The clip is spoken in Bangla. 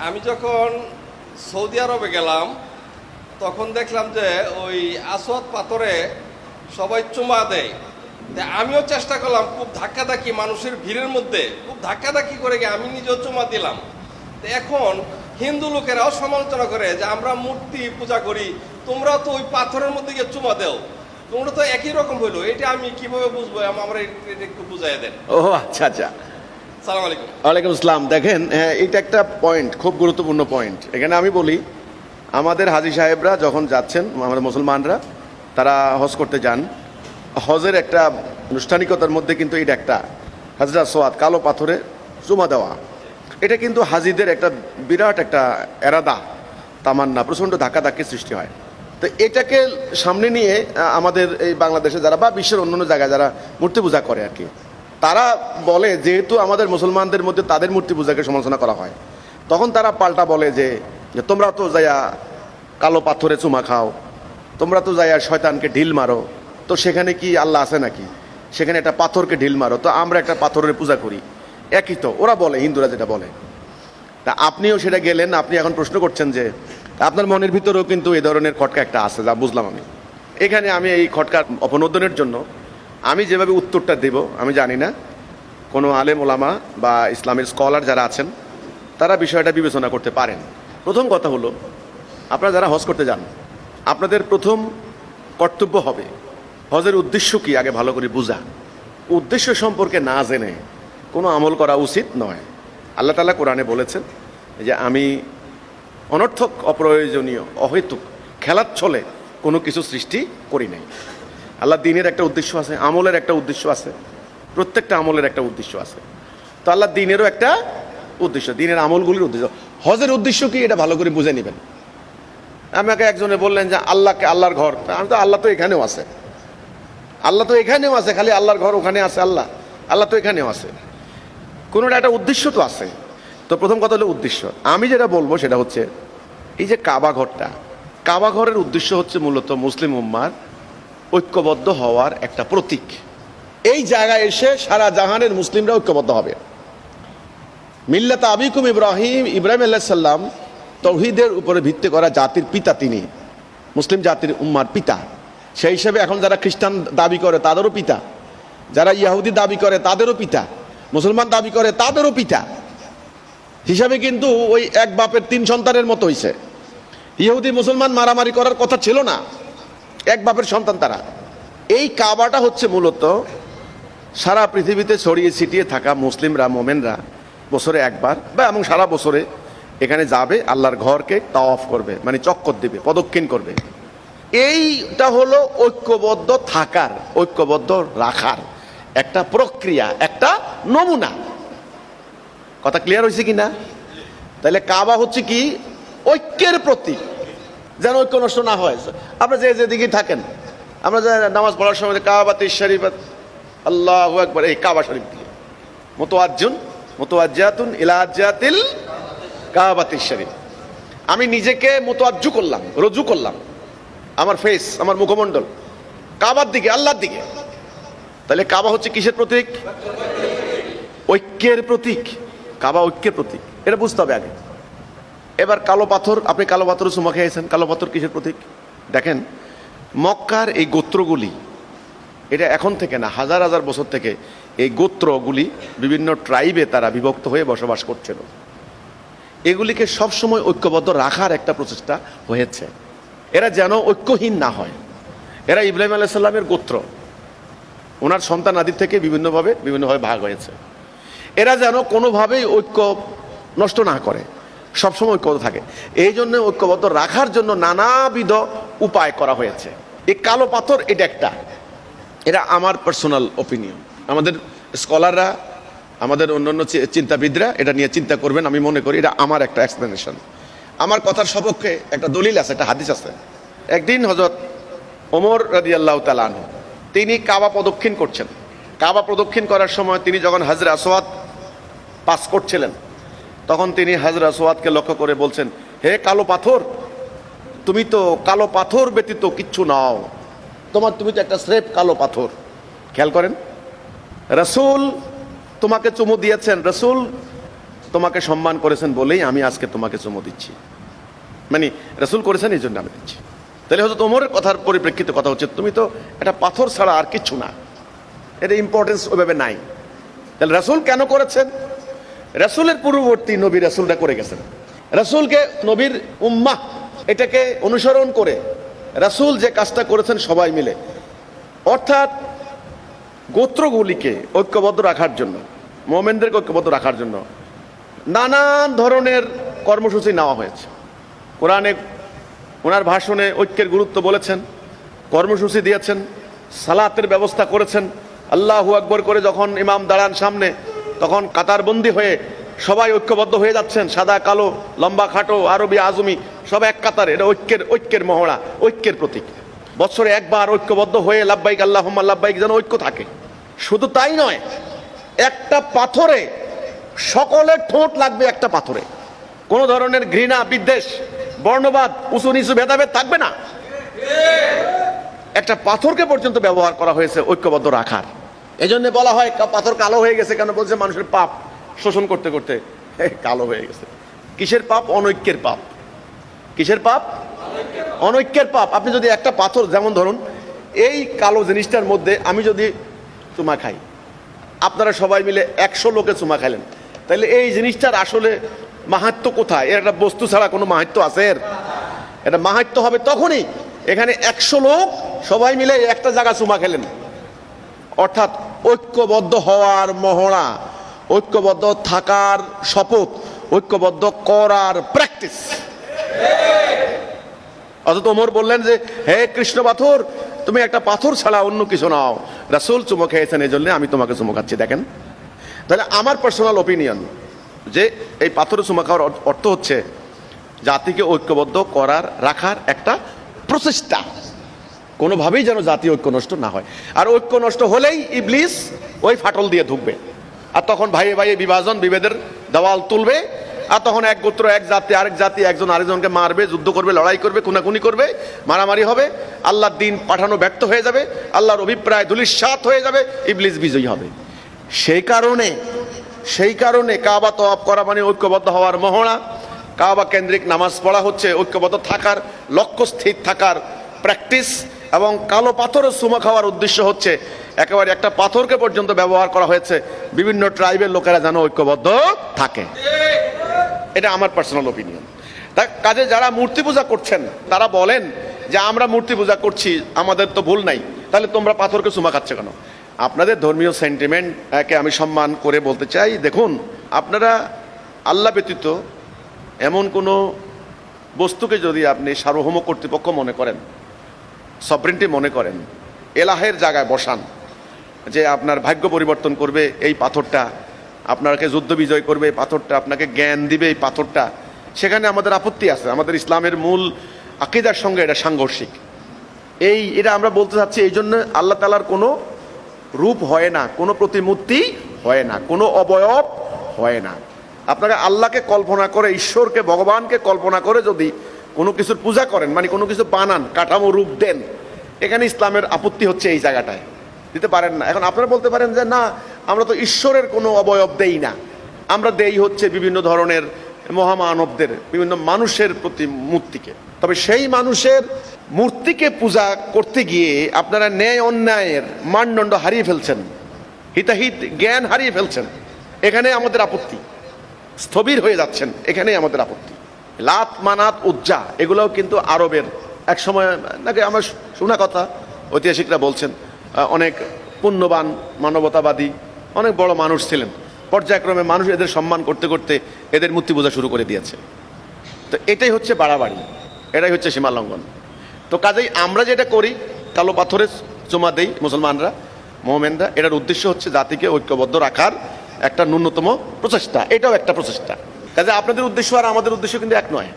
আমি যখন সৌদি আরবে গেলাম তখন দেখলাম যে ওই আসওয়াদ পাথরে সবাই চুমা দেয়। তা আমিও চেষ্টা করলাম, খুব ধাক্কাধাক্কি মানুষের ভিড়ের মধ্যে খুব ধাক্কাধাক্কি করে গিয়ে আমি নিজেও চুমা দিলাম। তো এখন হিন্দু লোকেরাও সমালোচনা করে যে আমরা মূর্তি পূজা করি, তোমরা তো ওই পাথরের মধ্যে গিয়ে চুমা দেও, তোমরা তো একই রকম হইলো। এটা আমি কিভাবে বুঝবো? আমরা এটা একটু বুঝাই দেন। ও আচ্ছা আচ্ছা, সালাম আলাইকুম। ওয়ালাইকুম আসসালাম। দেখেন, এটা একটা পয়েন্ট, খুব গুরুত্বপূর্ণ পয়েন্ট। এখানে আমি বলি, আমাদের হাজী সাহেবরা যখন যাচ্ছেন, আমাদের মুসলমানরা তারা হজ করতে যান, হজের একটা আনুষ্ঠানিকতার মধ্যে কিন্তু এটা একটা হাজরা সোয়াদ কালো পাথরে চুমা দেওয়া, এটা কিন্তু হাজিদের একটা বিরাট একটা এরাদা, তামান্না, প্রচণ্ড ধাক্কাধাক্কির সৃষ্টি হয়। তো এটাকে সামনে নিয়ে আমাদের এই বাংলাদেশে যারা বা বিশ্বের অন্যান্য জায়গায় যারা মূর্তি পূজা করে আর কি, তারা বলে যেহেতু আমাদের মুসলমানদের মধ্যে তাদের মূর্তি পূজাকে সমালোচনা করা হয়, তখন তারা পাল্টা বলে যে তোমরা তো যাইয়া কালো পাথরে চুমা খাও, তোমরা তো যাইয়া শয়তানকে ঢিল মারো, তো সেখানে কি আল্লাহ আছে নাকি? সেখানে একটা পাথরকে ঢিল মারো, তো আমরা একটা পাথরের পূজা করি, একই তো ওরা বলে, হিন্দুরা যেটা বলে। তা আপনিও সেটা গেলেন, আপনি এখন প্রশ্ন করছেন যে আপনার মনের ভিতরেও কিন্তু এই ধরনের খটকা একটা আছে, যা বুঝলাম আমি। এখানে আমি এই খটকার অপনোদনের জন্য আমি যেভাবে উত্তরটা দেব, আমি জানি না কোনো আলেম ওলামা বা ইসলামের স্কলার যারা আছেন তারা বিষয়টা বিবেচনা করতে পারেন। প্রথম কথা হলো, আপনারা যারা হজ করতে যান, আপনাদের প্রথম কর্তব্য হবে হজের উদ্দেশ্য কি আগে ভালো করে বোঝা। উদ্দেশ্য সম্পর্কে না জেনে কোনো আমল করা উচিত নয়। আল্লাহ তাআলা কোরআনে বলেছেন যে আমি অনর্থক, অপ্রয়োজনীয়, অহেতুক খেলার ছলে কোনো কিছু সৃষ্টি করি নাই। আল্লাহ দিনের একটা উদ্দেশ্য আছে, আমলের একটা উদ্দেশ্য আছে, প্রত্যেকটা আমলের একটা উদ্দেশ্য আছে। তো আল্লাহ দিনেরও একটা উদ্দেশ্য, দিনের আমলগুলির উদ্দেশ্য। হজের উদ্দেশ্য কি এটা ভালো করে বুঝে নেবেন। আমাকে একজনে বললেন যে আল্লাহকে, আল্লাহর ঘর, আমি তো আল্লাহ তো এখানেও আছে, আল্লাহ তো এখানেও আছে, খালি আল্লাহর ঘর ওখানে আছে, আল্লাহ আল্লাহ তো এখানেও আছে, কোনো একটা উদ্দেশ্য তো আছে। তো প্রথম কথা হলো উদ্দেশ্য। আমি যেটা বলবো সেটা হচ্ছে এই যে কাবা ঘরটা, কাবা ঘরের উদ্দেশ্য হচ্ছে মূলত মুসলিম উম্মার ঐক্যবদ্ধ হওয়ার একটা প্রতীক। এই জায়গায় এসে সারা জাহানের মুসলিমরা ঐক্যবদ্ধ হবে। মিল্লাত আবিকুম ইব্রাহিম, ইব্রাহিম আলাইহিস সালাম তাওহীদের উপরে ভিত্তি করা জাতির পিতা, তিনি মুসলিম জাতির উম্মার পিতা। সেই হিসেবে এখন যারা খ্রিস্টান দাবি করে তাদেরও পিতা, যারা ইহুদি দাবি করে তাদেরও পিতা, মুসলমান দাবি করে তাদেরও পিতা হিসাবে কিন্তু ওই এক বাপের তিন সন্তানের মতো হইছে। ইহুদি মুসলমান মারামারি করার কথা ছিল না, এক বাপের সন্তান তারা। এই কাবাটা হচ্ছে মূলত সারা পৃথিবীতে ছড়িয়ে ছিটিয়ে থাকা মুসলিমরা, মোমেনরা বছরে একবার বা এবং সারা বছরে এখানে যাবে, আল্লাহর ঘরকে তাওয়াফ করবে, মানে চক্কর দেবে, প্রদক্ষিণ করবে। এইটা হলো ঐক্যবদ্ধ থাকার, ঐক্যবদ্ধ রাখার একটা প্রক্রিয়া, একটা নমুনা। কথা ক্লিয়ার হয়েছে কি না? তাহলে কাবা হচ্ছে কি? ঐক্যের প্রতীক, যেন ঐক্য নষ্ট না হয়। আপনারা যে যেদিকে থাকেন, আমরা যে নামাজ পড়ার সময় কাবাতি শরীফাত আল্লাহু আকবার, এই কাবা শরীফ দিয়ে মুতাওয়াজ্জিহাতুন ইলা আজ্জাতিল কাবাতি শরীফ, আমি নিজেকে মুতাওয়াজ্জু করলাম, রুজু করলাম, আমার ফেস, আমার মুখমণ্ডল কাবার দিকে, আল্লাহর দিকে। তাহলে কাবা হচ্ছে কিসের প্রতীক? ঐক্যের প্রতীক। কাবা ঐক্যের প্রতীক, এটা বুঝতে হবে আগে। এবার কালো পাথর, আপনি কালো পাথর চুমা খেয়েছেন, কালো পাথর কিসের প্রতীক? দেখেন, মক্কার এই গোত্রগুলি, এটা এখন থেকে না, হাজার হাজার বছর থেকে এই গোত্রগুলি বিভিন্ন ট্রাইবে তারা বিভক্ত হয়ে বসবাস করছিল। এগুলিকে সবসময় ঐক্যবদ্ধ রাখার একটা প্রচেষ্টা হয়েছে, এরা যেন ঐক্যহীন না হয়। এরা ইব্রাহিম আলাইহিস সালামের গোত্র, ওনার সন্তান আদি থেকে বিভিন্নভাবে ভাগ হয়েছে। এরা যেন কোনোভাবেই ঐক্য নষ্ট না করে, সবসময় ঐক্যবদ্ধ থাকে। এই জন্য ঐক্যবদ্ধ রাখার জন্য নানাবিধ উপায় করা হয়েছে। এই কালো পাথর এটা একটা, এটা আমার পার্সোনাল ওপিনিয়ন। আমাদের স্কলাররা, আমাদের অন্যান্য চিন্তাবিদরা এটা নিয়ে চিন্তা করবেন। আমি মনে করি এটা আমার একটা এক্সপ্লেনেশন। আমার কথার সপক্ষে একটা দলিল আছে, একটা হাদিস আছে। একদিন হযরত ওমর রাদিয়াল্লাহু তাআলা আনহু, তিনি কাবা প্রদক্ষিণ করছেন। কাবা প্রদক্ষিণ করার সময় তিনি যখন হাজরে আসওয়াদ পাস করছিলেন, তখন তিনি হাজরে আসওয়াদকে লক্ষ্য করে বলছেন, হে কালো পাথর, তুমি তো কালো পাথর ব্যতীত কিচ্ছু নাও, তুমি তো একটা স্রেফ কালো পাথর। খেয়াল করেন, রাসূল তোমাকে চুমু দিয়েছেন, রাসূল তোমাকে সম্মান করেছেন বলেই আমি আজকে তোমাকে চুমো দিচ্ছি, মানে রাসূল করেছেন এই জন্য আমি দিচ্ছি। তাহলে হয়তো তোমার কথার পরিপ্রেক্ষিতে কথা হচ্ছে তুমি তো এটা পাথর ছাড়া আর কিচ্ছু না, এটা ইম্পর্টেন্স ওইভাবে নাই। তাহলে রাসূল কেন করেছেন? রাসূলের পূর্ববর্তী নবী রাসূলরা করে গেছেন। রাসূলকে নবীর উম্মাহ এটাকে অনুসরণ করে রাসূল যে কাজটা করেছেন সবাই মিলে, অর্থাৎ গোত্রগুলিকে ঐক্যবদ্ধ রাখার জন্য, মুমিনদেরকে ঐক্যবদ্ধ রাখার জন্য নানান ধরনের কর্মসূচি নেওয়া হয়েছে। কোরআনে ওনার ভাষণে ঐক্যের গুরুত্ব বলেছেন, কর্মসূচি দিয়েছেন, সালাতের ব্যবস্থা করেছেন। আল্লাহু আকবর করে যখন ইমাম দাঁড়ান সামনে, তখন কাতারবন্দি হয়ে সবাই ঐক্যবদ্ধ হয়ে যাচ্ছেন, সাদা কালো, লম্বা খাটো, আরবি আজমি, সব এক কাতারে। এটা ঐক্যের মহড়া, ঐক্যের প্রতীক। বছরে একবার ঐক্যবদ্ধ হয়ে লাব্বাইক আল্লাহুম্মা লাব্বাইক যেন ঐক্য থাকে। শুধু তাই নয়, একটা পাথরে সকলের ঠোঁট লাগবে, একটা পাথরে কোনো ধরনের ঘৃণা, বিদ্বেষ, বর্ণবাদ, উঁচু নিচু ভেদাভেদ থাকবে না। একটা পাথরকে পর্যন্ত ব্যবহার করা হয়েছে ঐক্যবদ্ধ রাখার। এই জন্য বলা হয় পাথর কালো হয়ে গেছে কেন? বলছে মানুষের পাপ শোষণ করতে করতে কালো হয়ে গেছে। কিসের পাপ? অনৈক্যের পাপ। কিসের পাপ? অনৈক্যের পাপ। আপনি যদি একটা পাথর, যেমন ধরুন এই কালো জিনিসটার মধ্যে আমি যদি চুমা খাই, আপনারা সবাই মিলে 100 লোকে চুমা খাইলেন, তাহলে এই জিনিসটার আসলে মাহাত্ম্য কোথায়? এর একটা বস্তু ছাড়া কোনো মাহাত্ম্য আছে? এটা মাহাত্ম্য হবে তখনই এখানে 100 লোক সবাই মিলে একটা জায়গা চুমা খেলেন, অর্থাৎ ঐক্যবদ্ধ হওয়ার মহড়া, ঐক্যবদ্ধ থাকার শপথ, ঐক্যবদ্ধ করার প্র্যাকটিস। অথচ ওমর বললেন যে হে কৃষ্ণ পাথর, তুমি একটা পাথর ছাড়া অন্য কিছু নাও। রাসূল চুমো খেয়েছেন, এই জন্য আমি তোমাকে চুমো খাচ্ছি। দেখেন, তাহলে আমার পার্সোনাল ওপিনিয়ন যে এই পাথরে চুমা খাওয়ার অর্থ হচ্ছে জাতিকে ঐক্যবদ্ধ করার, রাখার একটা প্রচেষ্টা। কোনোভাবেই যেন জাতীয় ঐক্য নষ্ট না হয়। আর ঐক্য নষ্ট হলেই ইবলিস ওই ফাটল দিয়ে ঢুকবে, আর তখন ভাইয়ে ভাইয়ে বিভাজন, বিভেদের দেওয়াল তুলবে। আর তখন এক গোত্র, এক জাতি, আরেক জাতি একজন আরেকজনকে মারবে, যুদ্ধ করবে, লড়াই করবে, খুনাখুনি করবে, মারামারি হবে। আল্লাহর দিন পাঠানো ব্যর্থ হয়ে যাবে, আল্লাহর অভিপ্রায় ধূলিসাৎ হয়ে যাবে, ইবলিস বিজয়ী হবে। সেই কারণে কাবা তওয়াফ করা মানে ঐক্যবদ্ধ হওয়ার মহড়া। কাবা কেন্দ্রিক নামাজ পড়া হচ্ছে ঐক্যবদ্ধ থাকার, লক্ষ্য স্থির থাকার প্র্যাকটিস। এবং কালো পাথরের চুমা খাওয়ার উদ্দেশ্য হচ্ছে একেবারে একটা পাথরকে পর্যন্ত ব্যবহার করা হয়েছে বিভিন্ন ট্রাইবের লোকেরা যেন ঐক্যবদ্ধ থাকে। এটা আমার পার্সোনাল ওপিনিয়ন। তাই কাজে যারা মূর্তি পূজা করছেন তারা বলেন যে আমরা মূর্তি পূজা করছি, আমাদের তো ভুল নাই, তাহলে তোমরা পাথরকে চুমা খাচ্ছ কেন? আপনাদের ধর্মীয় সেন্টিমেন্টকে আমি সম্মান করে বলতে চাই, দেখুন আপনারা আল্লাহ ব্যতীত এমন কোনো বস্তুকে যদি আপনি সার্বভৌম কর্তৃপক্ষ মনে করেন, সভরেন্টি মনে করেন, এলাহের জায়গায় বসান, যে আপনার ভাগ্য পরিবর্তন করবে এই পাথরটা, আপনাকে যুদ্ধ বিজয় করবে এই পাথরটা, আপনাকে জ্ঞান দিবে এই পাথরটা, সেখানে আমাদের আপত্তি আছে। আমাদের ইসলামের মূল আকীদার সঙ্গে এটা সাংঘর্ষিক। এটা আমরা বলতে চাচ্ছি এই জন্য আল্লাহ তাআলার কোনো রূপ হয় না, কোনো প্রতিমূর্তি হয় না, কোনো অবয়ব হয় না। আপনারা আল্লাহকে কল্পনা করে, ঈশ্বরকে, ভগবানকে কল্পনা করে যদি কোনো কিছুর পূজা করেন, মানে কোনো কিছু বানান, কাঠামো রূপ দেন, এখানে ইসলামের আপত্তি হচ্ছে এই জায়গাটায়। দিতে পারেন না। এখন আপনারা বলতে পারেন যে না, আমরা তো ঈশ্বরের কোনো অবয়ব দেই না, আমরা দেই হচ্ছে বিভিন্ন ধরনের মহামানবদের, বিভিন্ন মানুষের প্রতি মূর্তিকে। তবে সেই মানুষের মূর্তিকে পূজা করতে গিয়ে আপনারা ন্যায় অন্যায়ের মানদণ্ড হারিয়ে ফেলছেন, হিতাহিত জ্ঞান হারিয়ে ফেলছেন। এখানে আমাদের আপত্তি, স্থবির হয়ে যাচ্ছেন, এখানেই আমাদের আপত্তি। লাত, মানাত, উজ্জা এগুলোও কিন্তু আরবের এক সময় নাকি আমার শোনা কথা, ঐতিহাসিকরা বলছেন অনেক পুণ্যবান, মানবতাবাদী, অনেক বড় মানুষ ছিলেন। পর্যায়ক্রমে মানুষ এদের সম্মান করতে করতে এদের মূর্তি পূজা শুরু করে দিয়েছে। তো এটাই হচ্ছে বাড়াবাড়ি, এটাই হচ্ছে সীমালঙ্ঘন। তো কাজেই আমরা যেটা করি, কালো পাথরে চুমা দেই মুসলমানরা, মোমেনরা, এটার উদ্দেশ্য হচ্ছে জাতিকে ঐক্যবদ্ধ রাখার একটা ন্যূনতম প্রচেষ্টা। এটাও একটা প্রচেষ্টা। কাজে আপনাদের উদ্দেশ্য আর আমাদের উদ্দেশ্য কিন্তু এক নয়।